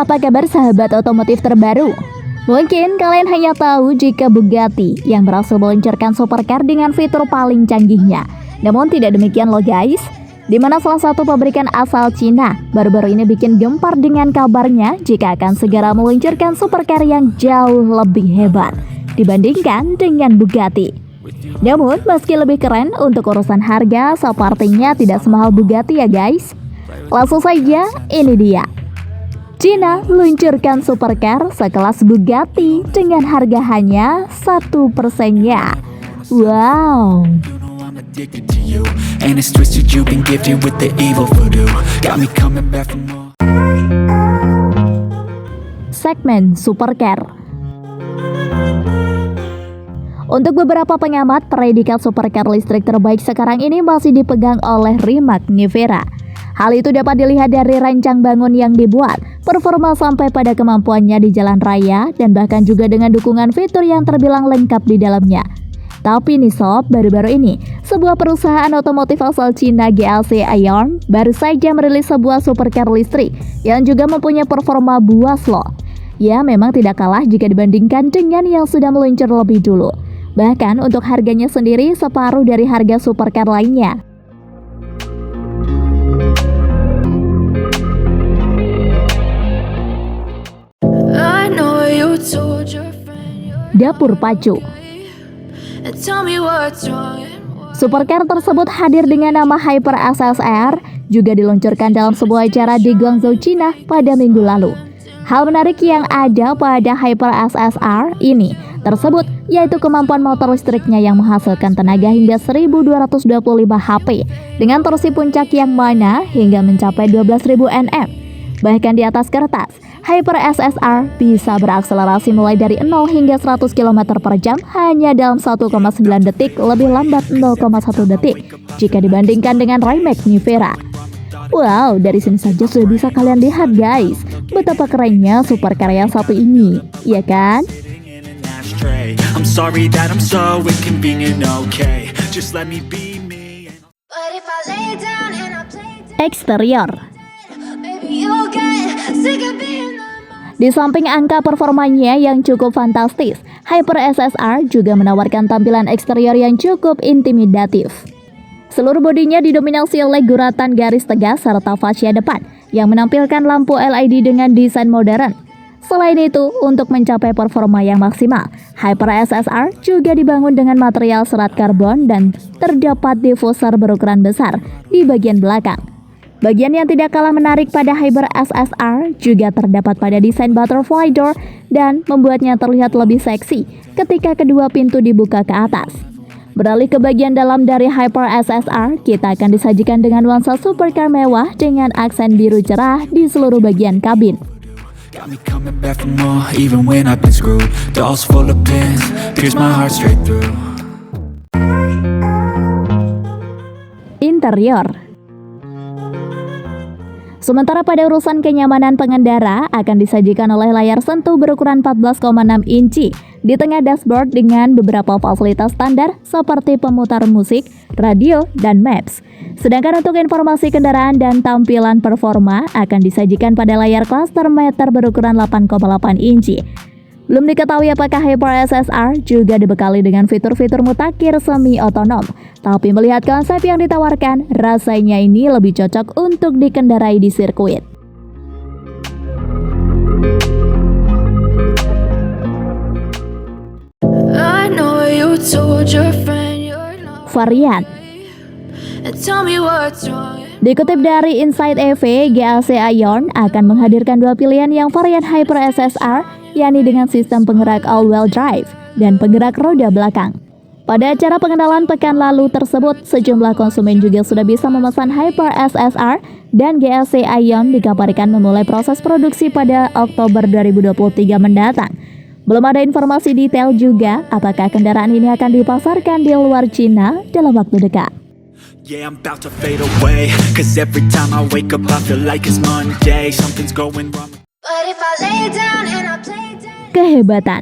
Apa kabar sahabat otomotif terbaru? Mungkin kalian hanya tahu jika Bugatti yang berhasil meluncurkan supercar dengan fitur paling canggihnya. Namun tidak demikian loh guys. Di mana salah satu pabrikan asal Cina baru-baru ini bikin gempar dengan kabarnya jika akan segera meluncurkan supercar yang jauh lebih hebat dibandingkan dengan Bugatti. Namun meski lebih keren untuk urusan harga, sepertinya tidak semahal Bugatti ya guys. Langsung saja, ini dia. Cina luncurkan supercar sekelas Bugatti dengan harga hanya 1%-nya. Wow. Segmen supercar. Untuk beberapa pengamat, predikat supercar listrik terbaik sekarang ini masih dipegang oleh Rimac Nevera. Hal itu dapat dilihat dari rancang bangun yang dibuat, performa sampai pada kemampuannya di jalan raya, dan bahkan juga dengan dukungan fitur yang terbilang lengkap di dalamnya. Tapi nih sob, baru-baru ini, sebuah perusahaan otomotif asal Cina GAC Aion baru saja merilis sebuah supercar listrik yang juga mempunyai performa buas loh. Ya memang tidak kalah jika dibandingkan dengan yang sudah meluncur lebih dulu. Bahkan untuk harganya sendiri separuh dari harga supercar lainnya. Dapur pacu. Supercar tersebut hadir dengan nama Hyper SSR, juga diluncurkan dalam sebuah acara di Guangzhou, Cina pada minggu lalu. Hal menarik yang ada pada Hyper SSR ini tersebut yaitu kemampuan motor listriknya yang menghasilkan tenaga hingga 1225 HP dengan torsi puncak yang mana hingga mencapai 12.000 Nm. Bahkan di atas kertas, Hyper SSR bisa berakselerasi mulai dari 0 hingga 100 km per jam hanya dalam 1,9 detik, lebih lambat 0,1 detik jika dibandingkan dengan Rimac Nevera. Wow, dari sini saja sudah bisa kalian lihat guys, betapa kerennya supercar yang satu ini, ya kan? Eksterior. Di samping angka performanya yang cukup fantastis, Hyper SSR juga menawarkan tampilan eksterior yang cukup intimidatif. Seluruh bodinya didominasi oleh guratan garis tegas serta fascia depan yang menampilkan lampu LED dengan desain modern. Selain itu, untuk mencapai performa yang maksimal, Hyper SSR juga dibangun dengan material serat karbon dan terdapat diffuser berukuran besar di bagian belakang. Bagian yang tidak kalah menarik pada Hyper SSR juga terdapat pada desain butterfly door dan membuatnya terlihat lebih seksi ketika kedua pintu dibuka ke atas. Beralih ke bagian dalam dari Hyper SSR, kita akan disajikan dengan nuansa supercar mewah dengan aksen biru cerah di seluruh bagian kabin. Interior. Sementara pada urusan kenyamanan pengendara akan disajikan oleh layar sentuh berukuran 14,6 inci di tengah dashboard dengan beberapa fasilitas standar seperti pemutar musik, radio, dan maps. Sedangkan untuk informasi kendaraan dan tampilan performa akan disajikan pada layar cluster meter berukuran 8,8 inci. Belum diketahui apakah Hyper SSR juga dibekali dengan fitur-fitur mutakhir semi-otonom. Tapi melihat konsep yang ditawarkan, rasanya ini lebih cocok untuk dikendarai di sirkuit. Varian. Dikutip dari Inside EV, GAC Aion akan menghadirkan dua pilihan yang varian Hyper SSR, yakni dengan sistem penggerak all-wheel drive dan penggerak roda belakang. Pada acara pengenalan pekan lalu tersebut, sejumlah konsumen juga sudah bisa memesan Hyper SSR dan GAC Aion dikabarkan memulai proses produksi pada Oktober 2023 mendatang. Belum ada informasi detail juga apakah kendaraan ini akan dipasarkan di luar Cina dalam waktu dekat. Kehebatan.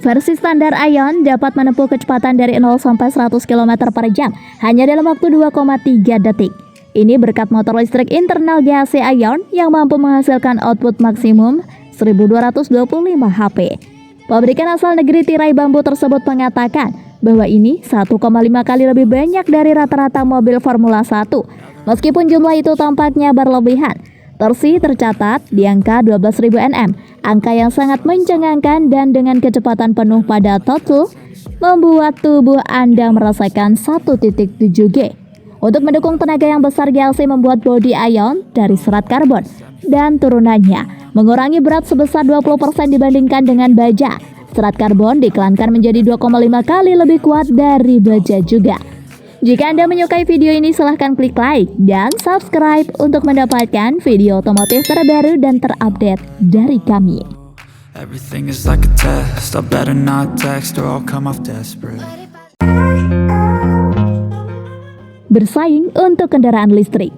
Versi standar Aion dapat menempuh kecepatan dari 0 sampai 100 km per jam hanya dalam waktu 2,3 detik. Ini berkat motor listrik internal GAC Aion yang mampu menghasilkan output maksimum 1225 HP. Pabrikan asal negeri tirai bambu tersebut mengatakan bahwa ini 1,5 kali lebih banyak dari rata-rata mobil Formula 1. Meskipun jumlah itu tampaknya berlebihan, Torsi tercatat di angka 12.000 Nm, angka yang sangat mencengangkan dan dengan kecepatan penuh pada throttle membuat tubuh Anda merasakan 1.7G. Untuk mendukung tenaga yang besar, GLC membuat bodi Aion dari serat karbon dan turunannya mengurangi berat sebesar 20% dibandingkan dengan baja. Serat karbon diiklankan menjadi 2,5 kali lebih kuat dari baja juga. Jika Anda menyukai video ini, silahkan klik like dan subscribe untuk mendapatkan video otomotif terbaru dan terupdate dari kami. Everything is like a test, I better not text or I'll come off desperate. Bersaing untuk kendaraan listrik.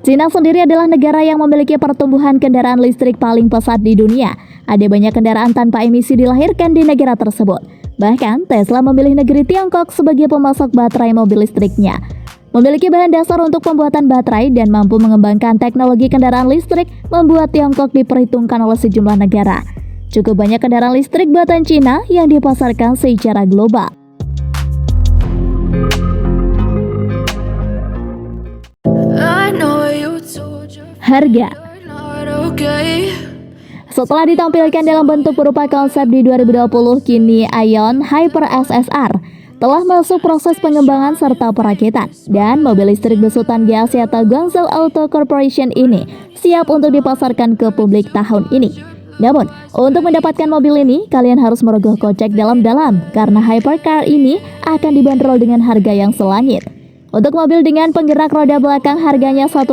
Cina sendiri adalah negara yang memiliki pertumbuhan kendaraan listrik paling pesat di dunia. Ada banyak kendaraan tanpa emisi dilahirkan di negara tersebut. Bahkan Tesla memilih negeri Tiongkok sebagai pemasok baterai mobil listriknya. Memiliki bahan dasar untuk pembuatan baterai dan mampu mengembangkan teknologi kendaraan listrik membuat Tiongkok diperhitungkan oleh sejumlah negara. Cukup banyak kendaraan listrik buatan Cina yang dipasarkan secara global. Harga. Setelah ditampilkan dalam bentuk berupa konsep di 2020, kini Aion Hyper SSR telah masuk proses pengembangan serta perakitan, dan mobil listrik besutan GAC atau Guangzhou Auto Corporation ini siap untuk dipasarkan ke publik tahun ini. Namun, untuk mendapatkan mobil ini, kalian harus merogoh kocek dalam-dalam karena hypercar ini akan dibanderol dengan harga yang selangit. Untuk mobil dengan penggerak roda belakang harganya 1,28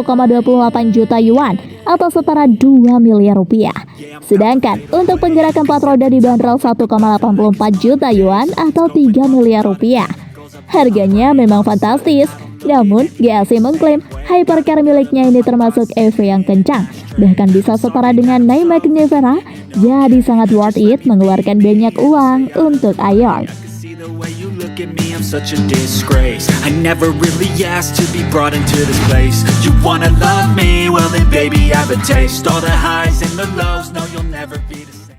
juta yuan atau setara 2 miliar rupiah. Sedangkan untuk penggerak 4 roda dibanderol 1,84 juta yuan atau 3 miliar rupiah. Harganya memang fantastis, namun GAC mengklaim hypercar miliknya ini termasuk EV yang kencang, bahkan bisa setara dengan Maybach Nevera, jadi sangat worth it mengeluarkan banyak uang untuk Aion. The way you look at me, I'm such a disgrace. I never really asked to be brought into this place. You wanna love me? Well then baby, I have a taste. All the highs and the lows, no you'll never be the same.